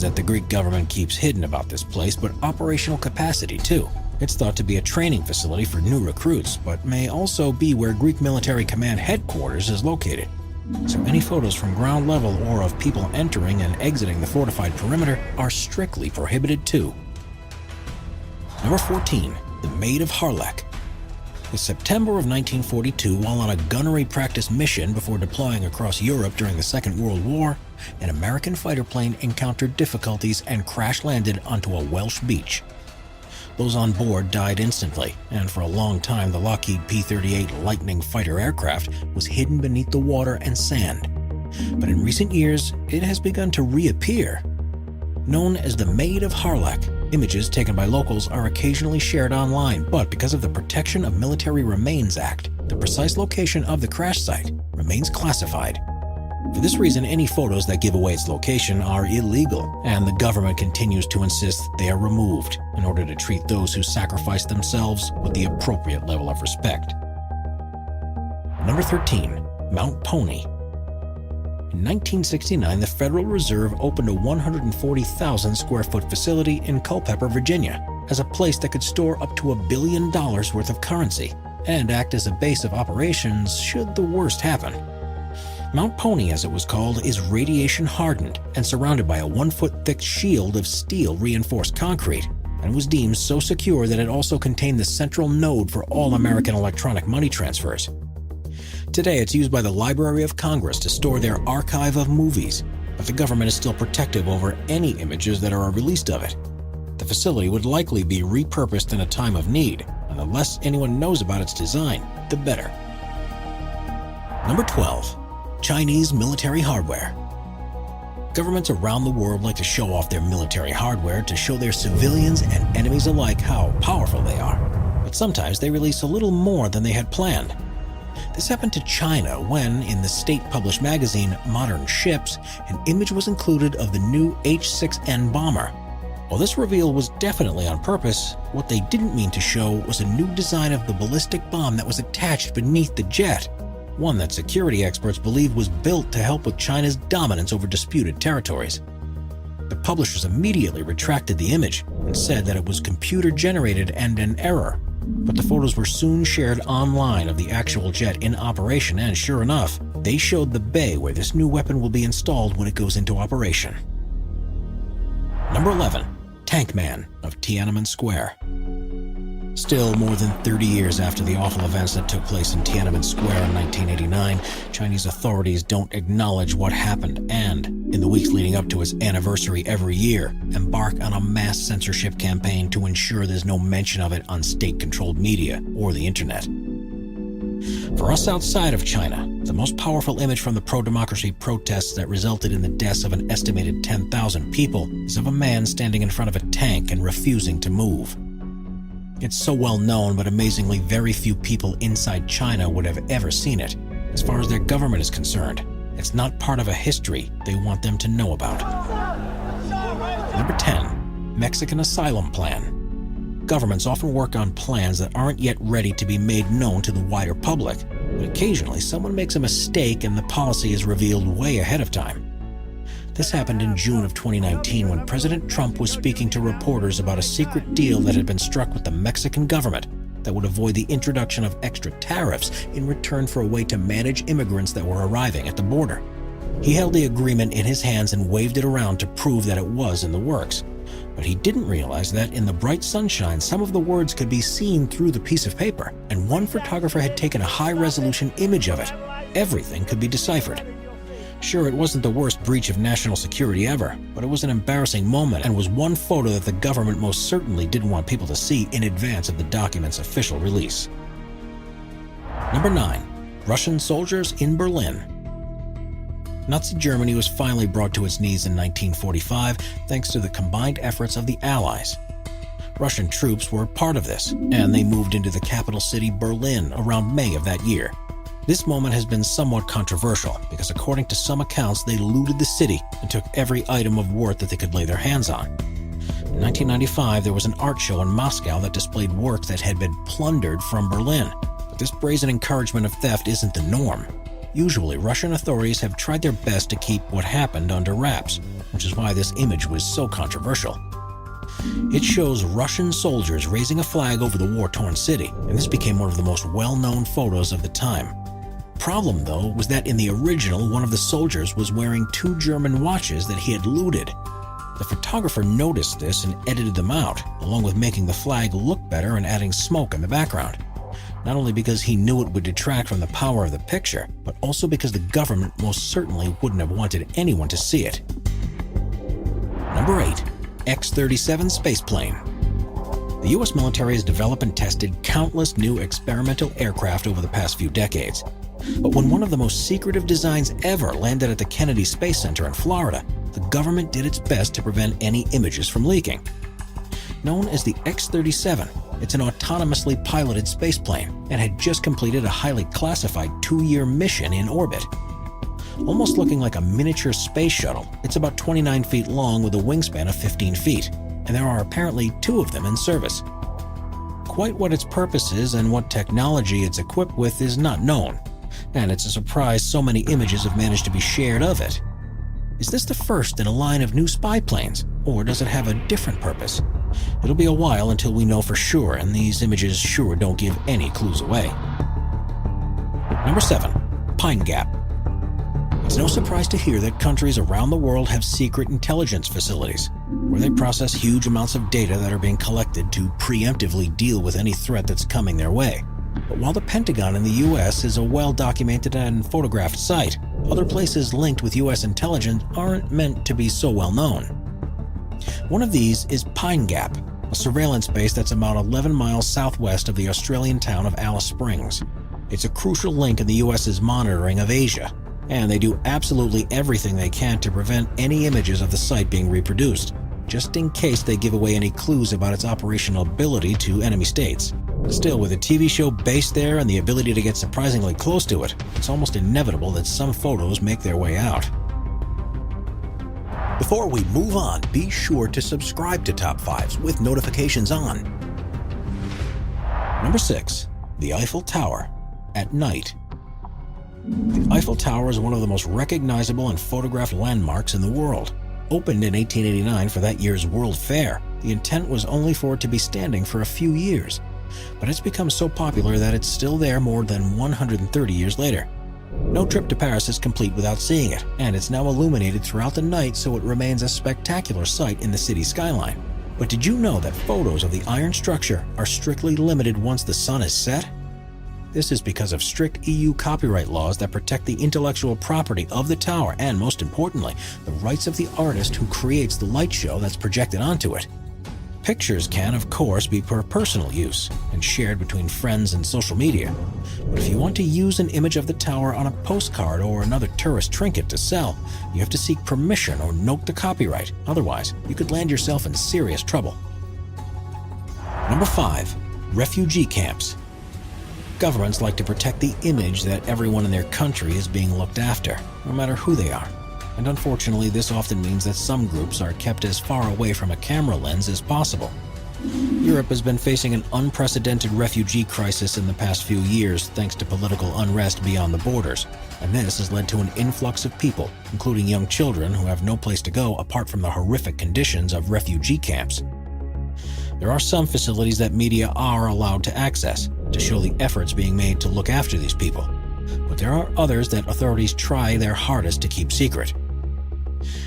is that the Greek government keeps hidden about this place, but operational capacity too. It's thought to be a training facility for new recruits, but may also be where Greek military command headquarters is located. So any photos from ground level or of people entering and exiting the fortified perimeter are strictly prohibited too. Number 14. The Maid of Harlech. In September of 1942, while on a gunnery practice mission before deploying across Europe during the Second World War, an American fighter plane encountered difficulties and crash-landed onto a Welsh beach. Those on board died instantly, and for a long time the Lockheed P-38 Lightning fighter aircraft was hidden beneath the water and sand. But in recent years, it has begun to reappear. Known as the Maid of Harlech, images taken by locals are occasionally shared online, but because of the Protection of Military Remains Act, the precise location of the crash site remains classified. For this reason, any photos that give away its location are illegal, and the government continues to insist they are removed in order to treat those who sacrifice themselves with the appropriate level of respect. Number 13. Mount Pony. In 1969, the Federal Reserve opened a 140,000 square foot facility in Culpeper, Virginia, as a place that could store up to $1 billion worth of currency and act as a base of operations should the worst happen. Mount Pony, as it was called, is radiation hardened and surrounded by a 1-foot thick shield of steel reinforced concrete, and was deemed so secure that it also contained the central node for all American electronic money transfers. Today, it's used by the Library of Congress to store their archive of movies, but the government is still protective over any images that are released of it. The facility would likely be repurposed in a time of need, and the less anyone knows about its design, the better. Number 12. Chinese military hardware. Governments around the world like to show off their military hardware to show their civilians and enemies alike how powerful they are. But sometimes they release a little more than they had planned. This happened to China when, in the state-published magazine Modern Ships, an image was included of the new H-6N bomber. While this reveal was definitely on purpose, what they didn't mean to show was a new design of the ballistic bomb that was attached beneath the jet, one that security experts believe was built to help with China's dominance over disputed territories. The publishers immediately retracted the image and said that it was computer-generated and an error. But the photos were soon shared online of the actual jet in operation, and sure enough, they showed the bay where this new weapon will be installed when it goes into operation. Number 11. Tank Man of Tiananmen Square. Still, more than 30 years after the awful events that took place in Tiananmen Square in 1989, Chinese authorities don't acknowledge what happened and, in the weeks leading up to its anniversary every year, embark on a mass censorship campaign to ensure there's no mention of it on state-controlled media or the internet. For us outside of China, the most powerful image from the pro-democracy protests that resulted in the deaths of an estimated 10,000 people is of a man standing in front of a tank and refusing to move. It's so well known, but amazingly very few people inside China would have ever seen it. As far as their government is concerned, it's not part of a history they want them to know about. Number 10. Mexican Asylum Plan. Governments often work on plans that aren't yet ready to be made known to the wider public, but occasionally someone makes a mistake and the policy is revealed way ahead of time. This happened in June of 2019 when President Trump was speaking to reporters about a secret deal that had been struck with the Mexican government that would avoid the introduction of extra tariffs in return for a way to manage immigrants that were arriving at the border. He held the agreement in his hands and waved it around to prove that it was in the works. But he didn't realize that in the bright sunshine, some of the words could be seen through the piece of paper, and one photographer had taken a high-resolution image of it. Everything could be deciphered. Sure, it wasn't the worst breach of national security ever, but it was an embarrassing moment and was one photo that the government most certainly didn't want people to see in advance of the document's official release. Number 9. Russian soldiers in Berlin. Nazi Germany was finally brought to its knees in 1945 thanks to the combined efforts of the Allies. Russian troops were part of this, and they moved into the capital city Berlin around May of that year. This moment has been somewhat controversial because according to some accounts they looted the city and took every item of worth that they could lay their hands on. In 1995 there was an art show in Moscow that displayed works that had been plundered from Berlin, but this brazen encouragement of theft isn't the norm. Usually, Russian authorities have tried their best to keep what happened under wraps, which is why this image was so controversial. It shows Russian soldiers raising a flag over the war-torn city, and this became one of the most well-known photos of the time. Problem, though, was that in the original, one of the soldiers was wearing 2 German watches that he had looted. The photographer noticed this and edited them out, along with making the flag look better and adding smoke in the background. Not only because he knew it would detract from the power of the picture, but also because the government most certainly wouldn't have wanted anyone to see it. Number 8. X-37 spaceplane. The U.S. military has developed and tested countless new experimental aircraft over the past few decades. But when one of the most secretive designs ever landed at the Kennedy Space Center in Florida, the government did its best to prevent any images from leaking. Known as the X-37, it's an autonomously piloted spaceplane and had just completed a highly classified 2-year mission in orbit. Almost looking like a miniature space shuttle, it's about 29 feet long with a wingspan of 15 feet, and there are apparently 2 of them in service. Quite what its purpose is and what technology it's equipped with is not known, and it's a surprise so many images have managed to be shared of it. Is this the first in a line of new spy planes, or does it have a different purpose? It'll be a while until we know for sure, and these images sure don't give any clues away. Number 7. Pine Gap. It's no surprise to hear that countries around the world have secret intelligence facilities, where they process huge amounts of data that are being collected to preemptively deal with any threat that's coming their way. But while the Pentagon in the U.S. is a well-documented and photographed site, other places linked with U.S. intelligence aren't meant to be so well known. One of these is Pine Gap, a surveillance base that's about 11 miles southwest of the Australian town of Alice Springs. It's a crucial link in the U.S.'s monitoring of Asia, and they do absolutely everything they can to prevent any images of the site being reproduced, just in case they give away any clues about its operational ability to enemy states. Still, with a TV show based there and the ability to get surprisingly close to it, it's almost inevitable that some photos make their way out. Before we move on, be sure to subscribe to Top 5s with notifications on. Number 6. The Eiffel Tower at night. The Eiffel Tower is one of the most recognizable and photographed landmarks in the world. Opened in 1889 for that year's World Fair, the intent was only for it to be standing for a few years. But it's become so popular that it's still there more than 130 years later. No trip to Paris is complete without seeing it, and it's now illuminated throughout the night so it remains a spectacular sight in the city skyline. But did you know that photos of the iron structure are strictly limited once the sun is set? This is because of strict EU copyright laws that protect the intellectual property of the tower and, most importantly, the rights of the artist who creates the light show that's projected onto it. Pictures can, of course, be for personal use and shared between friends and social media. But if you want to use an image of the tower on a postcard or another tourist trinket to sell, you have to seek permission or note the copyright. Otherwise, you could land yourself in serious trouble. Number 5. Refugee camps. Governments like to protect the image that everyone in their country is being looked after, no matter who they are. And unfortunately, this often means that some groups are kept as far away from a camera lens as possible. Europe has been facing an unprecedented refugee crisis in the past few years thanks to political unrest beyond the borders, and this has led to an influx of people, including young children who have no place to go apart from the horrific conditions of refugee camps. There are some facilities that media are allowed to access to show the efforts being made to look after these people, but there are others that authorities try their hardest to keep secret.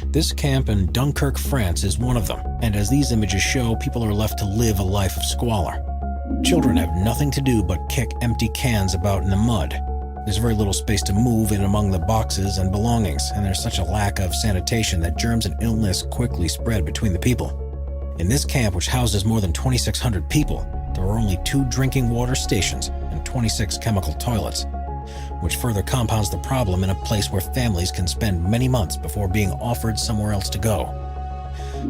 This camp in Dunkirk, France is one of them, and as these images show, people are left to live a life of squalor. Children have nothing to do but kick empty cans about in the mud. There's very little space to move in among the boxes and belongings, and there's such a lack of sanitation that germs and illness quickly spread between the people. In this camp, which houses more than 2,600 people, there are only 2 drinking water stations and 26 chemical toilets, which further compounds the problem in a place where families can spend many months before being offered somewhere else to go.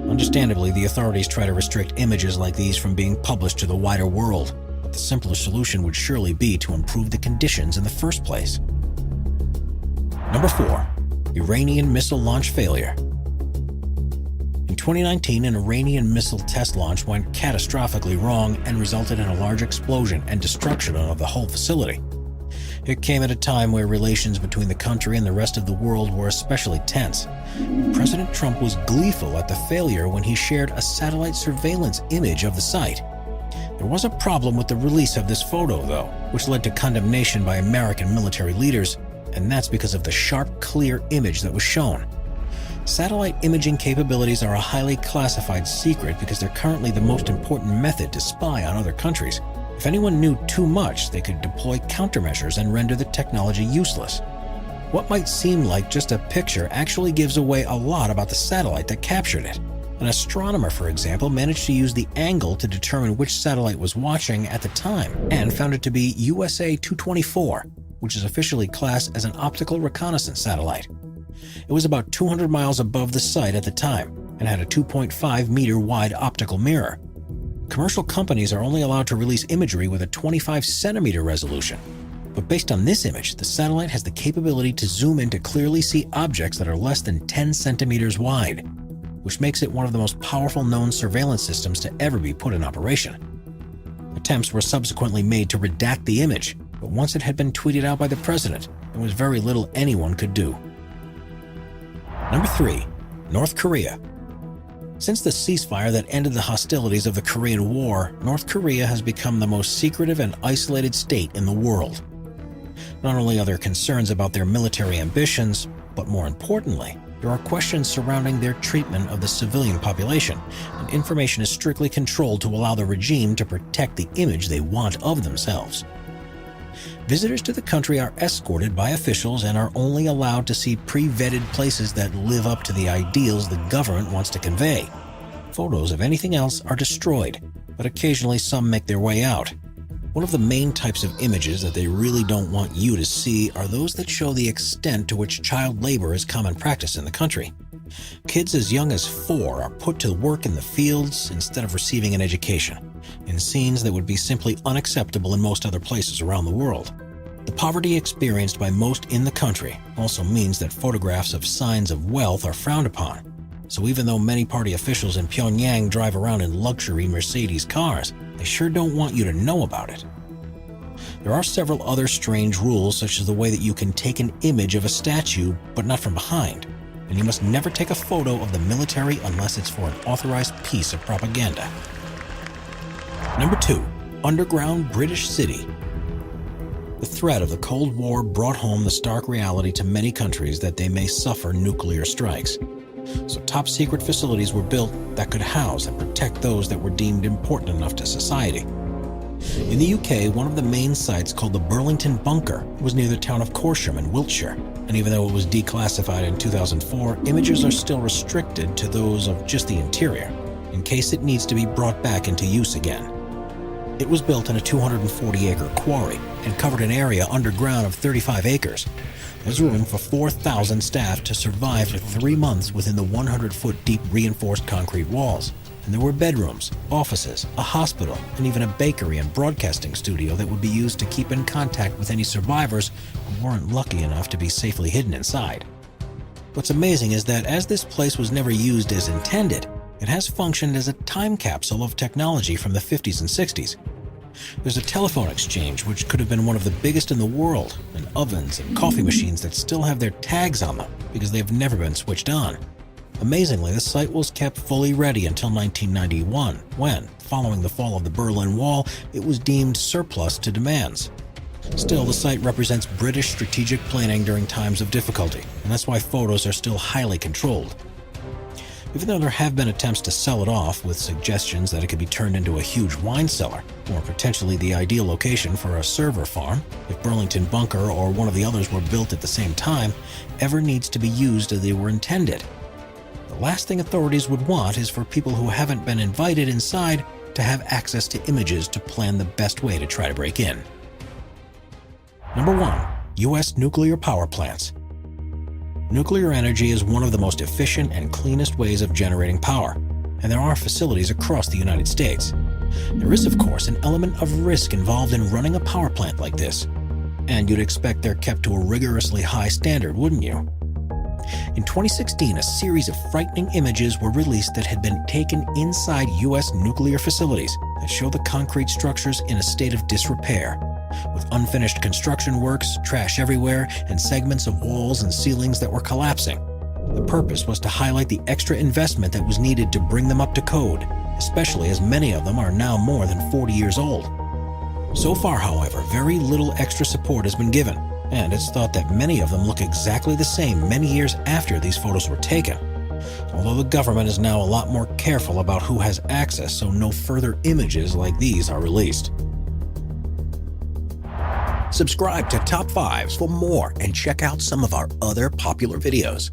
Understandably, the authorities try to restrict images like these from being published to the wider world, but the simpler solution would surely be to improve the conditions in the first place. Number 4. Iranian missile launch failure. In 2019, an Iranian missile test launch went catastrophically wrong and resulted in a large explosion and destruction of the whole facility. It came at a time where relations between the country and the rest of the world were especially tense. President Trump was gleeful at the failure when he shared a satellite surveillance image of the site. There was a problem with the release of this photo, though, which led to condemnation by American military leaders, and that's because of the sharp, clear image that was shown. Satellite imaging capabilities are a highly classified secret because they're currently the most important method to spy on other countries. If anyone knew too much, they could deploy countermeasures and render the technology useless. What might seem like just a picture actually gives away a lot about the satellite that captured it. An astronomer, for example, managed to use the angle to determine which satellite was watching at the time and found it to be USA 224, which is officially classed as an optical reconnaissance satellite. It was about 200 miles above the site at the time and had a 2.5-meter wide optical mirror. Commercial companies are only allowed to release imagery with a 25-centimeter resolution. But based on this image, the satellite has the capability to zoom in to clearly see objects that are less than 10 centimeters wide, which makes it one of the most powerful known surveillance systems to ever be put in operation. Attempts were subsequently made to redact the image, but once it had been tweeted out by the president, there was very little anyone could do. Number 3. North Korea. Since the ceasefire that ended the hostilities of the Korean War, North Korea has become the most secretive and isolated state in the world. Not only are there concerns about their military ambitions, but more importantly, there are questions surrounding their treatment of the civilian population, and information is strictly controlled to allow the regime to protect the image they want of themselves. Visitors to the country are escorted by officials and are only allowed to see pre-vetted places that live up to the ideals the government wants to convey. Photos of anything else are destroyed, but occasionally some make their way out. One of the main types of images that they really don't want you to see are those that show the extent to which child labor is common practice in the country. Kids as young as 4 are put to work in the fields instead of receiving an education, in scenes that would be simply unacceptable in most other places around the world. The poverty experienced by most in the country also means that photographs of signs of wealth are frowned upon. So even though many party officials in Pyongyang drive around in luxury Mercedes cars, they sure don't want you to know about it. There are several other strange rules, such as the way that you can take an image of a statue, but not from behind. And you must never take a photo of the military unless it's for an authorized piece of propaganda. Number 2. Underground British City. The threat of the Cold War brought home the stark reality to many countries that they may suffer nuclear strikes. So top-secret facilities were built that could house and protect those that were deemed important enough to society. In the UK, one of the main sites, called the Burlington Bunker, was near the town of Corsham in Wiltshire. And even though it was declassified in 2004, images are still restricted to those of just the interior, in case it needs to be brought back into use again. It was built in a 240-acre quarry and covered an area underground of 35 acres. There's room for 4,000 staff to survive for 3 months within the 100-foot deep reinforced concrete walls. And there were bedrooms, offices, a hospital, and even a bakery and broadcasting studio that would be used to keep in contact with any survivors who weren't lucky enough to be safely hidden inside. What's amazing is that as this place was never used as intended, it has functioned as a time capsule of technology from the 50s and 60s. There's a telephone exchange which could have been one of the biggest in the world, and ovens and coffee machines that still have their tags on them because they've never been switched on. Amazingly, the site was kept fully ready until 1991, when, following the fall of the Berlin Wall, it was deemed surplus to demands. Still, the site represents British strategic planning during times of difficulty, and that's why photos are still highly controlled. Even though there have been attempts to sell it off with suggestions that it could be turned into a huge wine cellar, or potentially the ideal location for a server farm, if Burlington Bunker or one of the others were built at the same time, ever needs to be used as they were intended. The last thing authorities would want is for people who haven't been invited inside to have access to images to plan the best way to try to break in. Number 1. U.S. nuclear power plants. Nuclear energy is one of the most efficient and cleanest ways of generating power, and there are facilities across the United States. There is, of course, an element of risk involved in running a power plant like this, and you'd expect they're kept to a rigorously high standard, wouldn't you? In 2016, a series of frightening images were released that had been taken inside U.S. nuclear facilities that show the concrete structures in a state of disrepair, with unfinished construction works, trash everywhere, and segments of walls and ceilings that were collapsing. The purpose was to highlight the extra investment that was needed to bring them up to code, especially as many of them are now more than 40 years old. So far, however, very little extra support has been given, and it's thought that many of them look exactly the same many years after these photos were taken. Although the government is now a lot more careful about who has access, so no further images like these are released. Subscribe to Top 5s for more and check out some of our other popular videos.